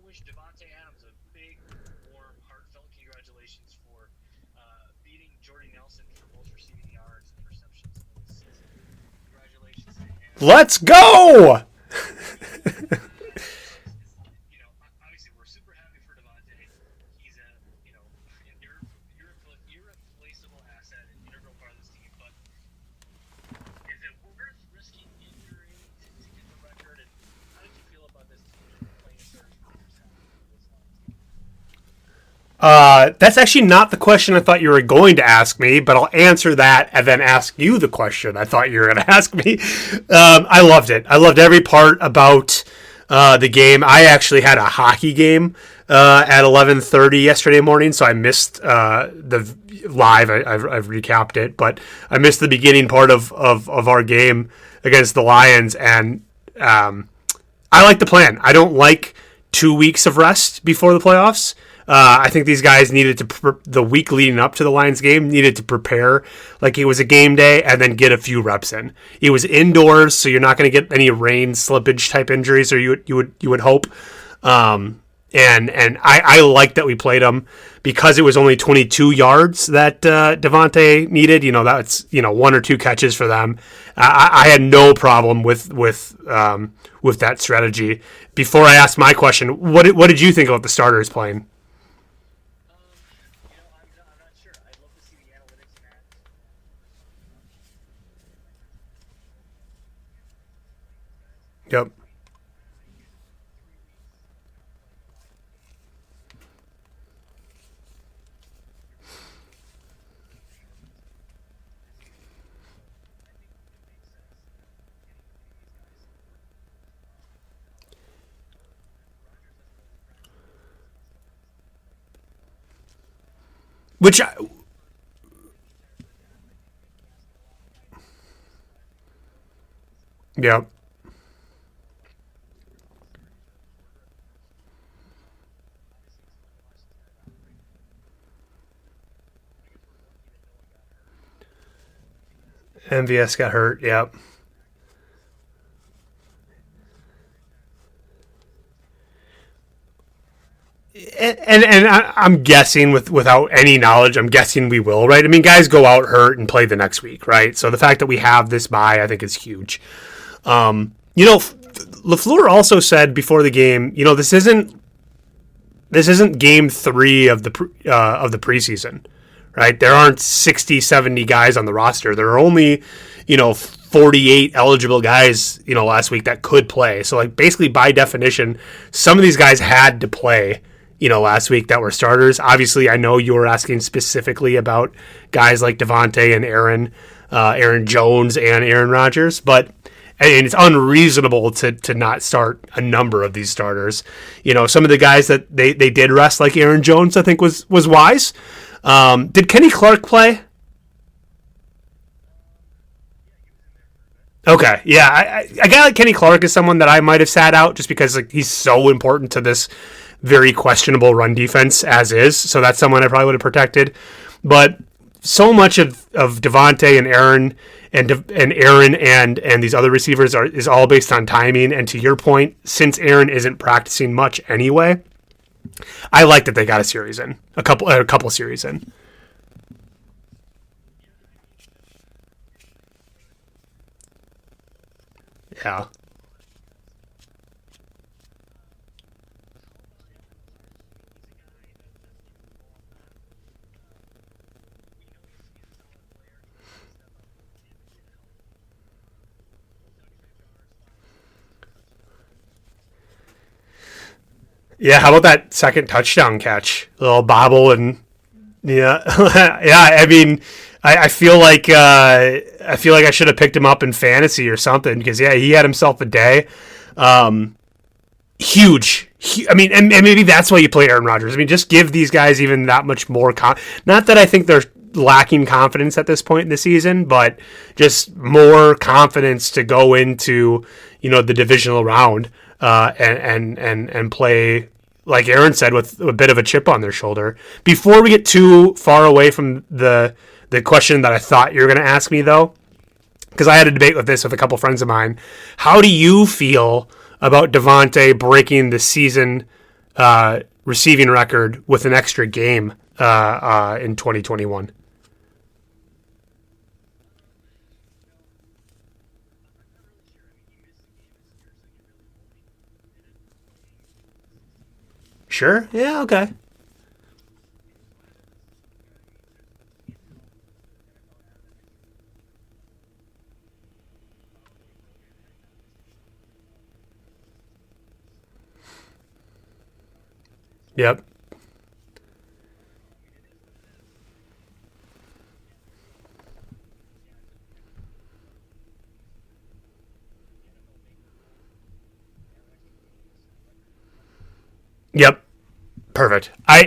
wish Devontae Adams a big, warm, heartfelt congratulations for beating Jordy Nelson for most receiving yards and receptions in the season. Congratulations to him. Let's go! Obviously we're super happy for Devontae. He's an irreplaceable asset, an integral part of this team. But is it worth risking injury to get the record? And how did you feel about this team playing starters for the first half of this Lions game? That's actually not the question I thought you were going to ask me, but I'll answer that and then ask you the question I thought you were going to ask me. I loved it. I loved every part about the game. I actually had a hockey game at 11:30 yesterday morning, so I missed the live. I've recapped it, but I missed the beginning part of our game against the Lions, and I like the plan. I don't like 2 weeks of rest before the playoffs. I think these guys needed to, the week leading up to the Lions game, needed to prepare like it was a game day and then get a few reps in. It was indoors, so you're not going to get any rain slippage type injuries, or you would hope. And I like that we played them because it was only 22 yards that Devontae needed. That's 1 or 2 catches for them. I had no problem with that strategy. Before I asked my question, what did you think about the starters playing? I'm not sure. I'd love to see the analytics in that. Yep. Which, yeah. MVS got hurt. Yep. And I'm guessing without any knowledge, I'm guessing we will, right? I mean, guys go out hurt and play the next week, right? So the fact that we have this bye, I think, is huge. LaFleur also said before the game, this isn't game 3 of the preseason, right? There aren't 60, 70 guys on the roster. There are only 48 eligible guys last week that could play. So like basically by definition, some of these guys had to play last week that were starters. Obviously, I know you were asking specifically about guys like Devontae and Aaron Jones and Aaron Rodgers, but and it's unreasonable to not start a number of these starters. Some of the guys that they did rest, like Aaron Jones, I think was wise. Did Kenny Clark play? Okay, yeah, a guy like Kenny Clark is someone that I might have sat out just because like he's so important to this very questionable run defense as is. So that's someone I probably would have protected. But so much of Devontae and Aaron and these other receivers is all based on timing. And to your point, since Aaron isn't practicing much anyway, I like that they got a couple series in. Yeah. Yeah, how about that second touchdown catch? A little bobble and yeah, yeah. I mean, I feel like I should have picked him up in fantasy or something because yeah, he had himself a day. Um, huge. I mean, and maybe that's why you play Aaron Rodgers. I mean, just give these guys even that much more. Not that I think they're lacking confidence at this point in the season, but just more confidence to go into the divisional round and play like Aaron said with a bit of a chip on their shoulder. Before we get too far away from the question that I thought you were going to ask me though, because I had a debate with this with a couple friends of mine. How do you feel about Devontae breaking the season receiving record with an extra game in 2021. Sure. Yeah. Okay. Yep. Yep. Perfect. I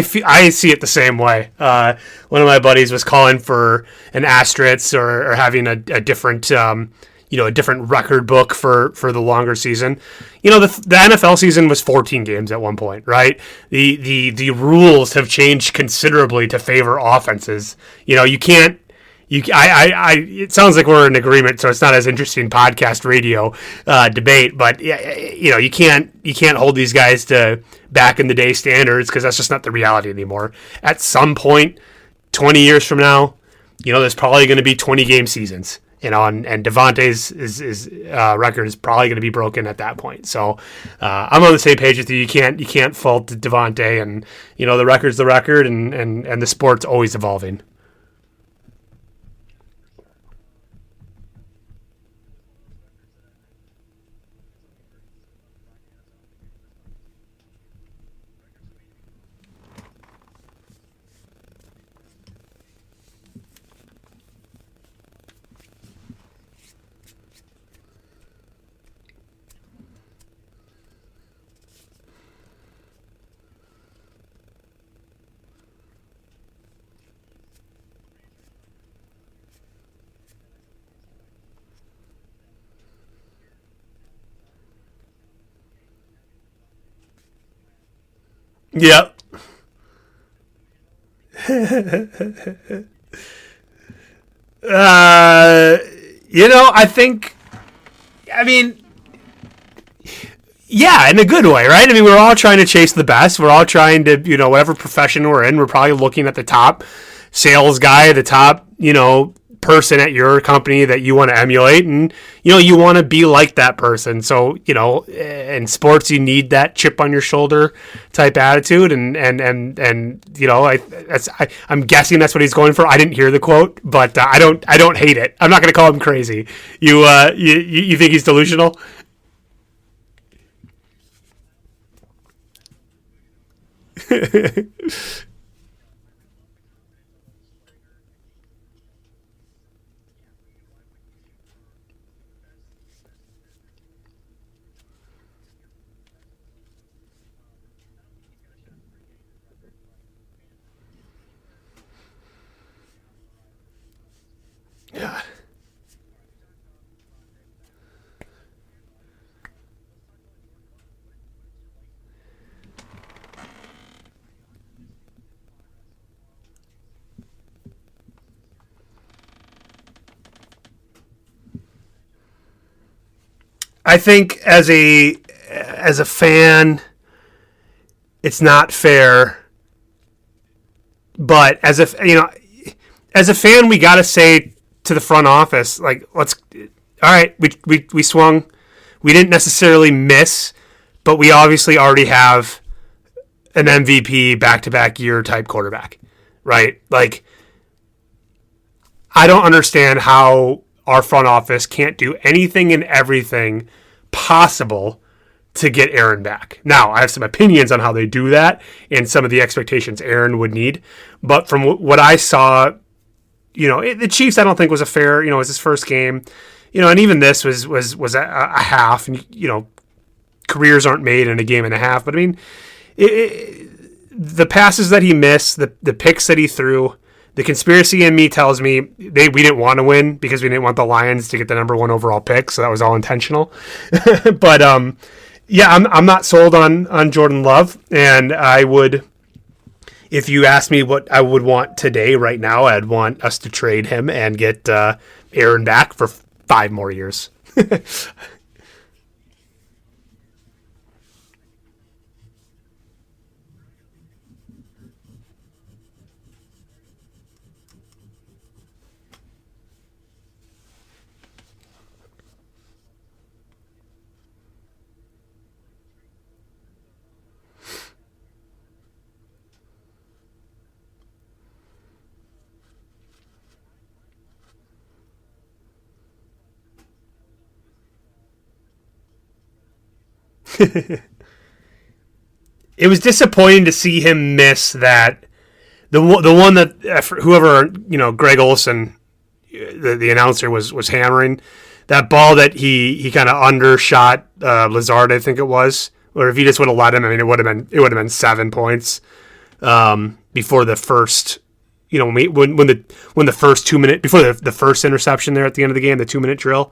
see it the same way. One of my buddies was calling for an asterisk or having a different a different record book for the longer season. The NFL season was 14 games at one point, right? The rules have changed considerably to favor offenses. You can't. It sounds like we're in agreement, so it's not as interesting podcast radio debate. But you can't hold these guys to back in the day standards because that's just not the reality anymore. At some point, 20 years from now, there's probably going to be 20 game seasons. And Devontae's record is probably going to be broken at that point. So I'm on the same page with you. You can't fault Devontae, and the record's the record, and the sport's always evolving. Yep. Uh, I think. I mean, yeah, in a good way, right? I mean, we're all trying to chase the best. We're all trying to, whatever profession we're in, we're probably looking at the top sales guy, the top, person at your company that you want to emulate, and you want to be like that person. So in sports you need that chip on your shoulder type attitude, I'm guessing that's what he's going for. I didn't hear the quote, but I don't hate it. I'm not going to call him crazy. You think he's delusional? Yeah. I think as a fan, it's not fair. But as a fan, we got to say to the front office, like, let's. All right, we swung. We didn't necessarily miss, but we obviously already have an MVP back to back year type quarterback, right? Like, I don't understand how our front office can't do anything and everything possible to get Aaron back. Now, I have some opinions on how they do that and some of the expectations Aaron would need. But from what I saw, the Chiefs, I don't think was a fair, it was his first game, and even this was a half, and, careers aren't made in a game and a half. But I mean, the passes that he missed, the picks that he threw, the conspiracy in me tells me we didn't want to win because we didn't want the Lions to get the number one overall pick, so that was all intentional. But yeah, I'm not sold on Jordan Love, and I would, if you ask me what I would want today, right now, I'd want us to trade him and get Aaron back for 5 more years. It was disappointing to see him miss that the one that whoever Greg Olson, the announcer was hammering that ball that he kind of undershot Lazard, I think it was, or if he just would have let him, I mean, it would have been 7 points before the first. When the first 2 minute before the first interception there at the end of the game, the 2 minute drill,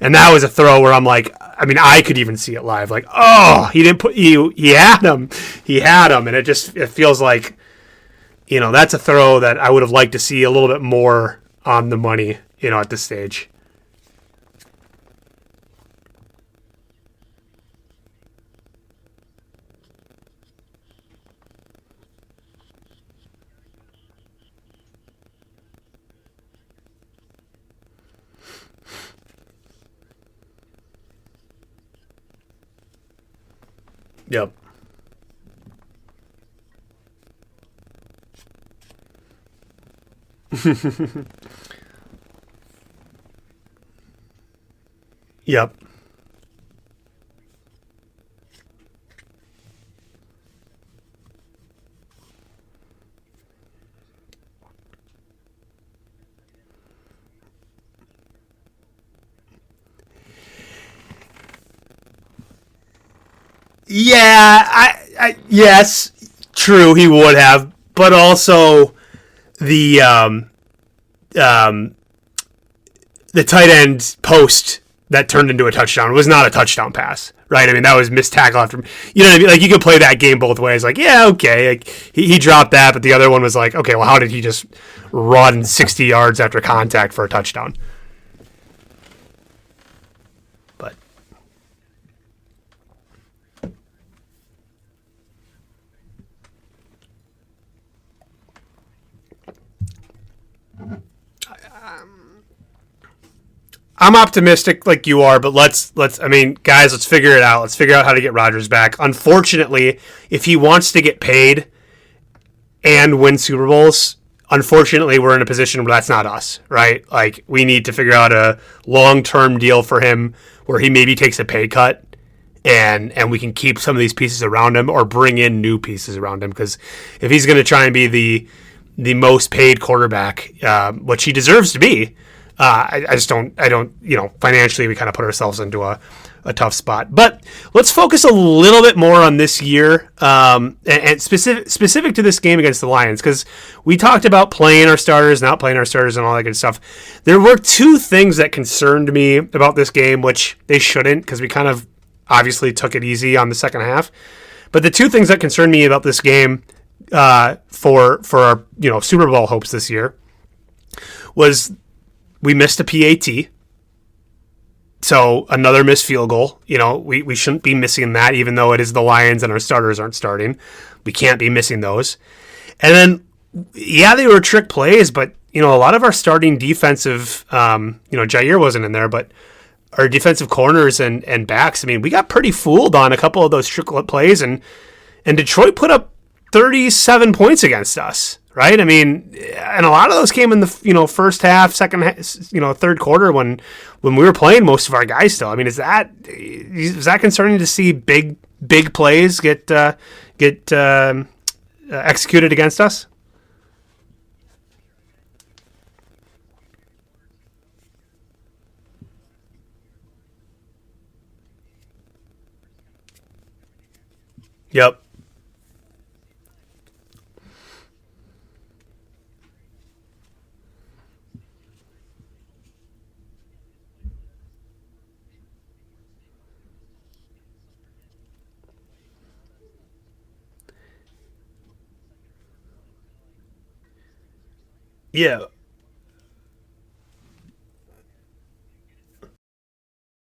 and that was a throw where I'm like, I mean, I could even see it live. Like, oh, he didn't put you. He had him, and it feels like, that's a throw that I would have liked to see a little bit more on the money, at this stage. Yep. Yep. Yeah, yes, true, he would have, but also the um, the tight end post that turned into a touchdown was not a touchdown pass, right? I mean, that was missed tackle after, what I mean? Like, you could play that game both ways. Like, yeah, okay, like, he dropped that, but the other one was like, okay, well, how did he just run 60 yards after contact for a touchdown? But I'm optimistic like you are, but let's I mean, guys, let's figure it out. Let's figure out how to get Rodgers back. Unfortunately, if he wants to get paid and win Super Bowls, unfortunately, we're in a position where that's not us, right? Like, we need to figure out a long-term deal for him where he maybe takes a pay cut and we can keep some of these pieces around him or bring in new pieces around him, because if he's going to try and be the most paid quarterback, which he deserves to be, I just don't, financially we kind of put ourselves into a tough spot. But let's focus a little bit more on this year, and specific to this game against the Lions, because we talked about playing our starters, not playing our starters, and all that good stuff. There were two things that concerned me about this game, which they shouldn't, because we kind of obviously took it easy on the second half. But the two things that concerned me about this game, for our Super Bowl hopes this year, was we missed a PAT. So another missed field goal. We shouldn't be missing that, even though it is the Lions and our starters aren't starting. We can't be missing those. And then, yeah, they were trick plays, but, a lot of our starting defensive, Jair wasn't in there, but our defensive corners and backs, I mean, we got pretty fooled on a couple of those trick plays, and Detroit put up 37 points against us. Right, I mean, and a lot of those came in the first half, second half, third quarter when we were playing most of our guys still. I mean, is that concerning to see big plays get executed against us? Yep. Yeah.